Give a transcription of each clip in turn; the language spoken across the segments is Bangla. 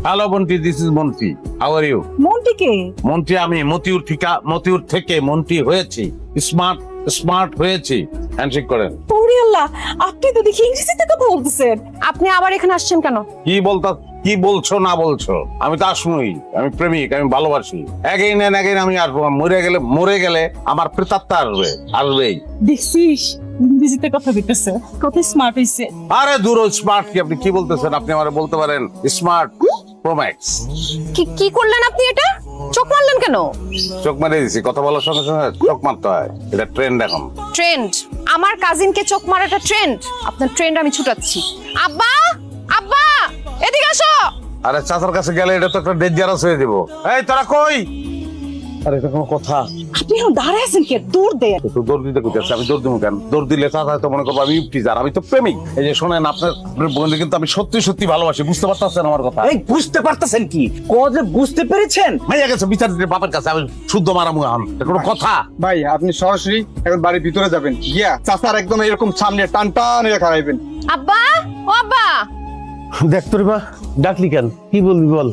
Hello Monty, this is Monty. How are you? Monty কে? মন্টি আমি মতিউর থেকে মন্টি হয়েছি। স্মার্ট হয়েছি। হ্যান্ডশেক করেন। ওরে আল্লাহ, আপনি তো দেখি ইংরেজিতে কথা বলতেছেন। আপনি আবার এখানে আসছেন কেন? কি বলছো না বলছো, আমি তো আসবই। আমি প্রেমিক, আমি ভালোবাসি। এগেইন আমি আসবো। মরে গেলে আমার প্রেতাত্মা আসবেই। দেখছিস ইংরেজিতে কথা বলতেছে, কত স্মার্ট হইছে। আরে দূর, স্মার্ট কি? আপনি কি বলতেছেন? আপনি আমারে বলতে পারেন স্মার্ট প্রোম্যাক্স। কি করলেন আপনি? এটা চোখ মারলেন কেন? চোখ মারে দিছি। কথা বলার সঙ্গে সঙ্গে চোখ মারতে হয়, এটা ট্রেন্ড এখন। ট্রেন্ড? আমার কাজিনকে চোখ মারাটা ট্রেন্ড? আপনার ট্রেন্ড আমি ছুটাচ্ছি। আব্বা, আব্বা, এদিকে আসো। আরে চাচার কাছে গেলে এটা তো একটা ডেঞ্জারাস হয়ে দিব। এই তোরা কই? আরে এটা কোনো কথা? আপনি এখন দাঁড়ায় আছেন কে? দৌড় দেন। তো দৌড় দিতে কইতেছে, আমি দৌড় দিব কেন? দৌড় দিলে চাচা তো মনে করবো আমি টিচার, আমি তো প্রেমিক। এই যে শোনেন, আপনার বোনকে কিন্তু আমি সত্যি ভালোবাসি। বুঝতে পারতেছেন আমার কথা? এই বুঝতে পারতেছেন কি? যে বুঝতে পেরেছেন? মাইয়া গেছে বিচার দিতে বাবার কাছে, আমি শুদ্ধ মারামু এখন। এটা কোনো কথা? ভাই আপনি সরাসরি এখন বাড়ির ভিতরে যাবেন, গিয়া চাচার একদম এরকম সামনে টান এনে খারাইবেন। আব্বা, ও আব্বা। দেখ তোর মা ডাকলি কেন? কি বলবি বল।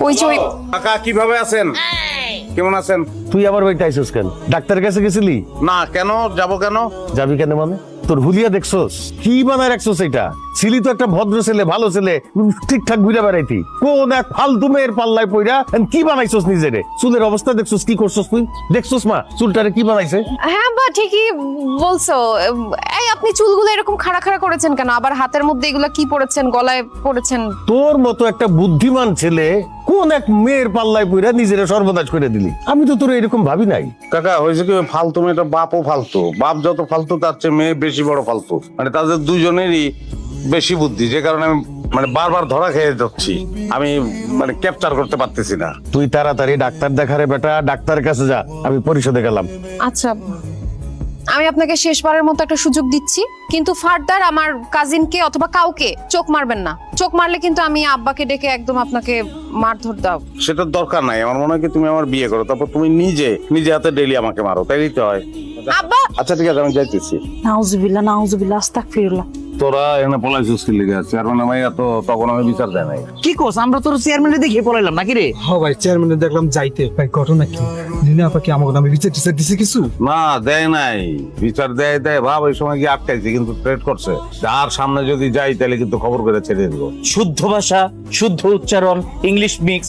ওই যে কাকা কিভাবে আছেন? কেমন আছেন? তুই আবার বাড়িতে আইসস কেন? ডাক্তারের কাছে গেছিলি? না, কেন যাব? কেন যাবি কেন মানে? তোর হুলিয়া দেখছস? কি বানায় রাখছস এটা? ছিলি তো একটা ভদ্র ছেলে, ভালো ছেলে, ঠিকঠাক ঘুরে বেড়াইতি। কোন এক ফালতু মেয়ের পাল্লায় পইরা কি বানাইছস নিজেরে? চুলের অবস্থা দেখছস? কি করছস তুই? দেখছস মা চুলটারে কি বানাইছে? হ্যাঁ আব্বা, ঠিকই বলছো। এই আপনি চুলগুলো এরকম খাড়া করেছেন কেন? আবার হাতের মধ্যে এগুলা কি পরেছেন? গলায় পরেছেন? তোর মতো একটা বুদ্ধিমান ছেলে কোন এক মেয়ের পাল্লায় পইরা নিজেরে সর্বনাশ করে দিলি। আমি তো তোর এরকম ভাবি নাই। কাকা, হয়েছে কি, ফালতু মেয়েটা বাপও ফালতু। বাপ যত ফালতু তার চেয়ে মেয়ে বেশি বড় ফালতু। মানে তাদের দুজনেরই বেশি বুদ্ধি, যে কারণে আমি বারবার ধরা খেয়ে যাচ্ছি। আমি ক্যাপচার করতে পারতেছি না। তুই তাড়াতাড়ি ডাক্তার দেখারে বেটা, ডাক্তারের কাছে যা। আমি পরিষদে গেলাম। আচ্ছা, আমি আপনাকে শেষবারের মতো একটা সুযোগ দিচ্ছি, কিন্তু ফার্দার আমার কাজিনকে অথবা কাউকে চোখ মারবেন না। চোখ মারলে কিন্তু আমি আব্বাকে ডেকে একদম আপনাকে মারধর দাও। সেটার দরকার নাই। আমার মনে হয় কি, তুমি আমার বিয়ে করো, তারপর তুমি নিজে হাতে ডেইলি আমাকে মারো, তাই দিতে হয়। আব্বা, আচ্ছা ঠিক আছে, আমি যাইতেছি। নাউজুবিল্লাহ আস্তাগফিরুল্লাহ। তোরা এখানে পলাইছিস কি লিগে? চেয়ারম্যান মাইয়া তো তখন আমি বিচার দেয় নাই। কি কোস? আমরা তোর চেয়ারম্যানে দেখে পলাইলাম নাকি রে? হ্যাঁ ভাই, চেয়ারম্যানে দেখলাম যাইতে। ভাই ঘটনা কি? দিনে আপা কি আমাকে নামে বিচার টিচার দিছে কিছু? না, দেয় নাই। বিচার দেয় ভাব, ওই সময় গিয়ে আটকাইছে, কিন্তু ট্রেড করছে। যার সামনে যদি যাই তাহলে কিন্তু খবর করে ছেড়ে দিব। শুদ্ধ ভাষা, শুদ্ধ উচ্চারণ, ইংলিশ মিক্স।